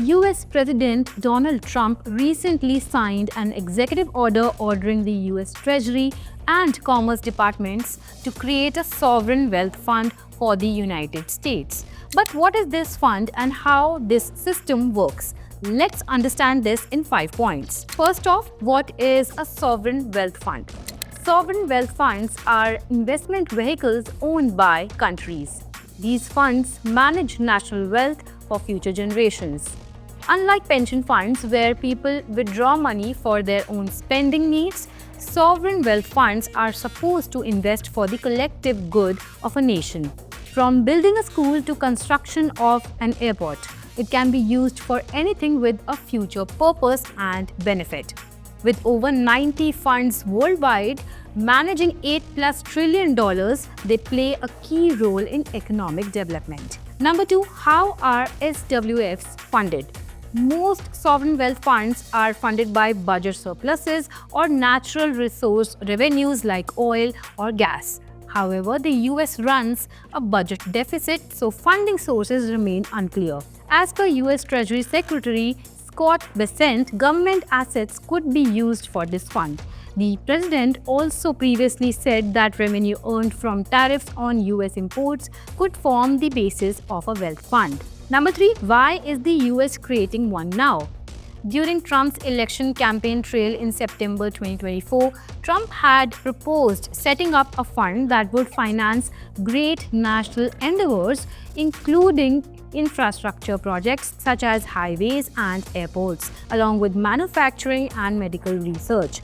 US President Donald Trump recently signed an executive order ordering the US Treasury and Commerce Departments to create a sovereign wealth fund for the United States. But what is this fund and how this system works? Let's understand this in 5 points. First off, what is a sovereign wealth fund? Sovereign wealth funds are investment vehicles owned by countries. These funds manage national wealth for future generations. Unlike pension funds where people withdraw money for their own spending needs, sovereign wealth funds are supposed to invest for the collective good of a nation. From building a school to construction of an airport, it can be used for anything with a future purpose and benefit. With over 90 funds worldwide, managing $8+ trillion, they play a key role in economic development. Number 2, how are SWFs funded? Most sovereign wealth funds are funded by budget surpluses or natural resource revenues like oil or gas. However, the US runs a budget deficit, so funding sources remain unclear. As per US Treasury Secretary Scott Bessent, government assets could be used for this fund. The president also previously said that revenue earned from tariffs on US imports could form the basis of a wealth fund. Number 3, why is the US creating one now? During Trump's election campaign trail in September 2024, Trump had proposed setting up a fund that would finance great national endeavors, including infrastructure projects such as highways and airports, along with manufacturing and medical research.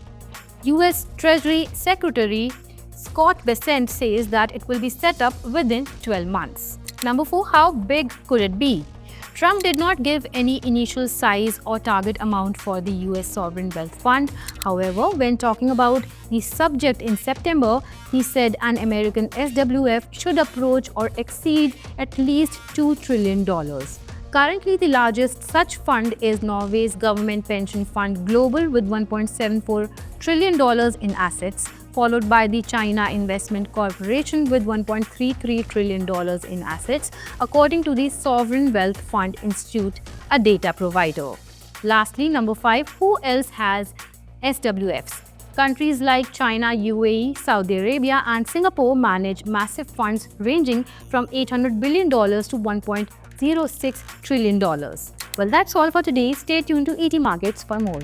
US Treasury Secretary Scott Bessent says that it will be set up within 12 months. Number 4, how big could it be? Trump did not give any initial size or target amount for the US Sovereign Wealth Fund. However, when talking about the subject in September, he said an American SWF should approach or exceed at least $2 trillion. Currently, the largest such fund is Norway's government pension fund Global with $1.74 trillion in assets, followed by the China Investment Corporation with $1.33 trillion in assets, according to the Sovereign Wealth Fund Institute, a data provider. Lastly, number 5, who else has SWFs? Countries like China, UAE, Saudi Arabia, and Singapore manage massive funds ranging from $800 billion to $1.06 trillion. Well, that's all for today. Stay tuned to ET Markets for more.